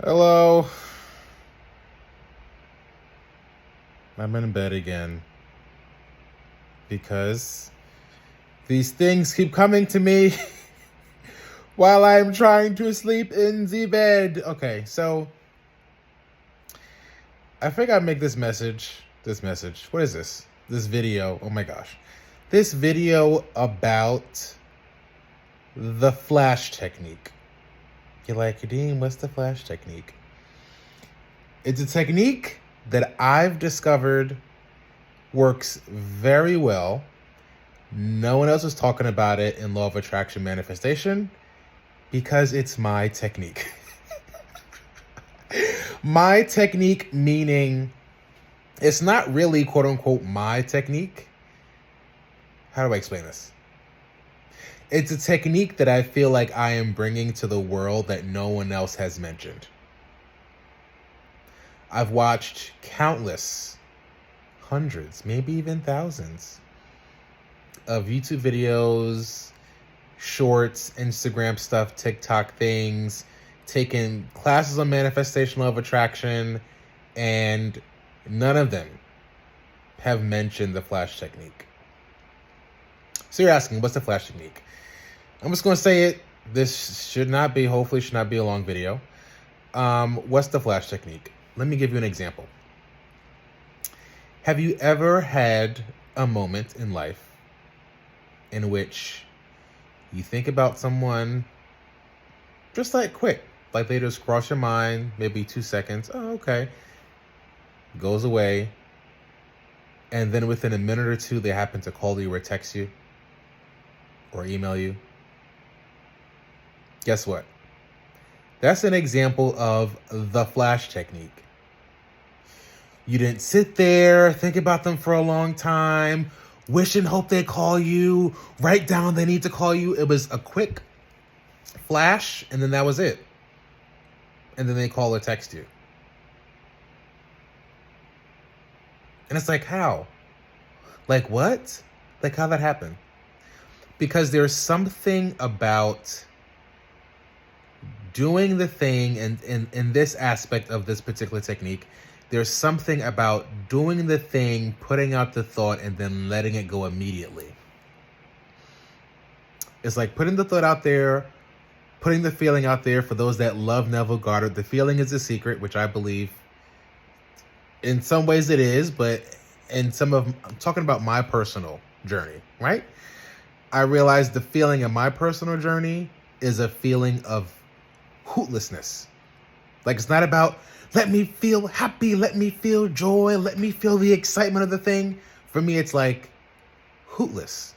Hello. I'm in bed again because these things keep coming to me while I'm trying to sleep in the bed. Okay, so I think I make what is this? This video, oh my gosh. This video about the flash technique. You're like, Kadeem, what's the flash technique? It's a technique that I've discovered works very well. No one else is talking about it in Law of Attraction Manifestation because it's my technique. My technique, meaning it's not really quote unquote my technique. How do I explain this? It's a technique that I feel like I am bringing to the world that no one else has mentioned. I've watched countless, hundreds, maybe even thousands of YouTube videos, shorts, Instagram stuff, TikTok things, taken classes on manifestation, law of attraction, and none of them have mentioned the flash technique. So you're asking, what's the flash technique? I'm just going to say it. This hopefully should not be a long video. What's the flash technique? Let me give you an example. Have you ever had a moment in life in which you think about someone just like quick, like they just cross your mind, maybe 2 seconds, oh, okay, goes away, and then within a minute or two, they happen to call you or text you or email you? Guess what? That's an example of the flash technique. You didn't sit there, think about them for a long time, wish and hope they call you, write down they need to call you. It was a quick flash, and then that was it. And then they call or text you. And it's like, how? Like, what? Like, how that happened? Because there's something about doing the thing, and in this aspect of this particular technique, there's something about doing the thing, putting out the thought, and then letting it go immediately. It's like putting the thought out there, putting the feeling out there. For those that love Neville Goddard, the feeling is a secret, which I believe in some ways it is, but I'm talking about my personal journey, right? I realized the feeling of my personal journey is a feeling of hootlessness. Like, it's not about, let me feel happy, let me feel joy, let me feel the excitement of the thing. For me, it's like hootless.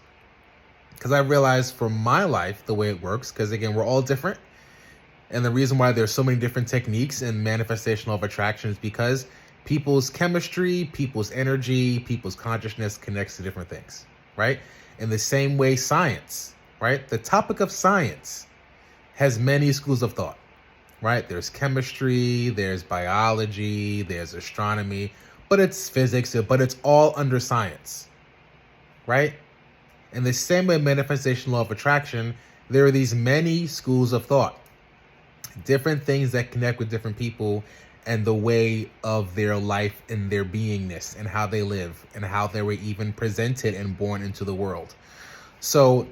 Because I realized for my life, the way it works, because again, we're all different. And the reason why there's so many different techniques in manifestation of attraction is because people's chemistry, people's energy, people's consciousness connects to different things, right? In the same way, science, right? The topic of science has many schools of thought, right? There's chemistry, there's biology, there's astronomy, but it's physics, but it's all under science, right? In the same way, manifestation law of attraction, there are these many schools of thought, different things that connect with different people and the way of their life and their beingness and how they live and how they were even presented and born into the world. So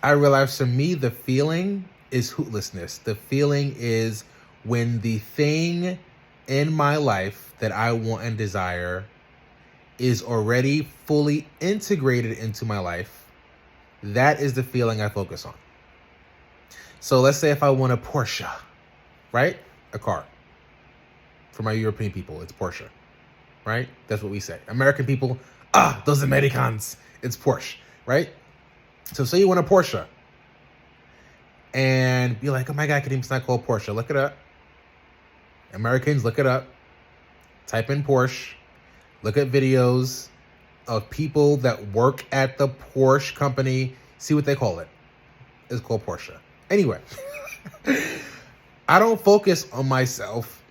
I realized for me, the feeling is hootlessness. The feeling is when the thing in my life that I want and desire is already fully integrated into my life. That is the feeling I focus on. So let's say if I want a Porsche, right? A car. For my European people, it's Porsche, right? That's what we say. American people, those Americans, it's Porsche, right? So say you want a Porsche and be like, oh my God, Kadeem, it's not called Porsche. Look it up. Americans, look it up. Type in Porsche. Look at videos of people that work at the Porsche company. See what they call it. It's called Porsche. Anyway, I don't focus on myself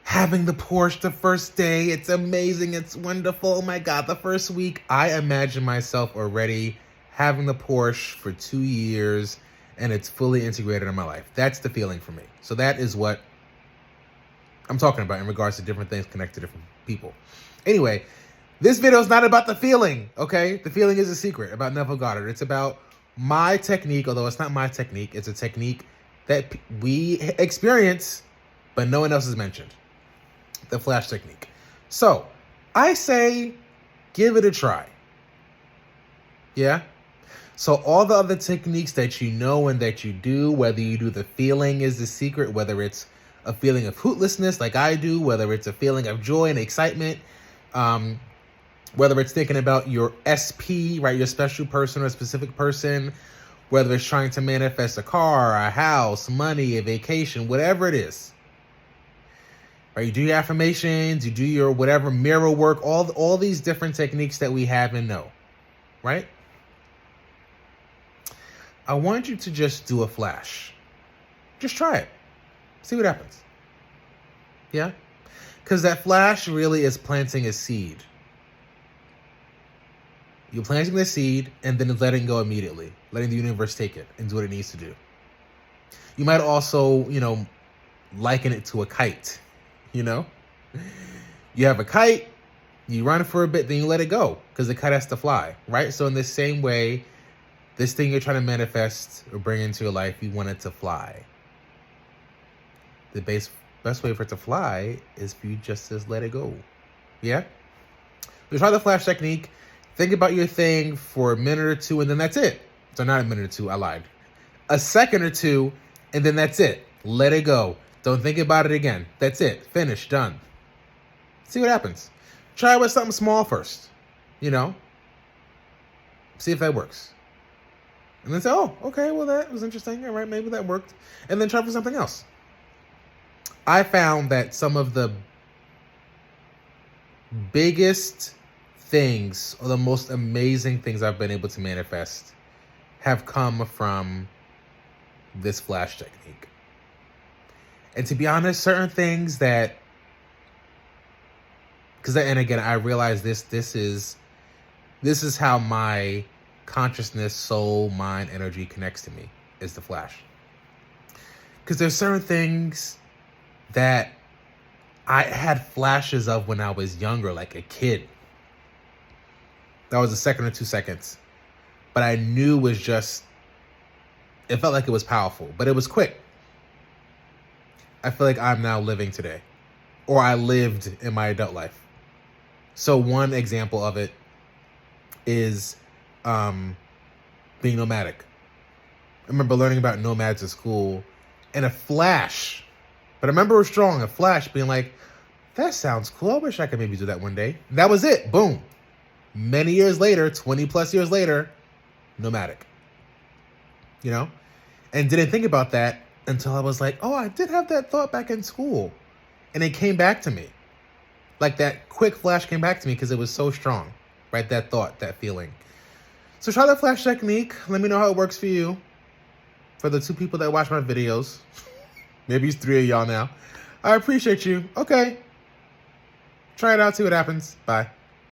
having the Porsche the first day. It's amazing. It's wonderful. Oh my God, the first week, I imagine myself already having the Porsche for 2 years and it's fully integrated in my life. That's the feeling for me. So that is what I'm talking about in regards to different things connected to different people. Anyway, this video is not about the feeling, okay? The feeling is a secret about Neville Goddard. It's about my technique, although it's not my technique. It's a technique that we experience, but no one else has mentioned. The flash technique. So, I say, give it a try. Yeah? So all the other techniques that you know and that you do, whether you do the feeling is the secret, whether it's a feeling of hootlessness like I do, whether it's a feeling of joy and excitement, whether it's thinking about your SP, right, your special person or a specific person, whether it's trying to manifest a car, a house, money, a vacation, whatever it is. Right, you do your affirmations, you do your whatever mirror work, all these different techniques that we have and know, right? I want you to just do a flash. Just try it. See what happens. Yeah? Because that flash really is planting a seed. You're planting the seed and then letting go immediately. Letting the universe take it and do what it needs to do. You might also, liken it to a kite. You have a kite, you run for a bit, then you let it go because the kite has to fly, right? So in the same way, this thing you're trying to manifest or bring into your life, you want it to fly. The best way for it to fly is for you just to let it go. Yeah? So try the flash technique. Think about your thing for a minute or two, and then that's it. So not a minute or two, I lied. A second or two, and then that's it. Let it go. Don't think about it again. That's it. Finish. Done. See what happens. Try with something small first. See if that works. And then say, oh, okay, well, that was interesting. All right, maybe that worked. And then try for something else. I found that some of the biggest things or the most amazing things I've been able to manifest have come from this flash technique. And to be honest, certain things that, and again, I realize this is how my consciousness, soul, mind, energy connects to me, is the flash. Because there's certain things that I had flashes of when I was younger, like a kid. That was a second or 2 seconds. But I knew it felt like it was powerful, but it was quick. I feel like I'm now living today, or I lived in my adult life. So one example of it is being nomadic. I remember learning about nomads at school, and a flash, but I remember it was strong, a flash being like, that sounds cool. I wish I could maybe do that one day. That was it. Boom. Many years later, 20 plus years later, nomadic. And didn't think about that until I was like, oh, I did have that thought back in school. And it came back to me. Like that quick flash came back to me because it was so strong, right? That thought, that feeling. So try the flash technique. Let me know how it works for you. For the 2 people that watch my videos. Maybe it's 3 of y'all now. I appreciate you. Okay. Try it out, see what happens. Bye.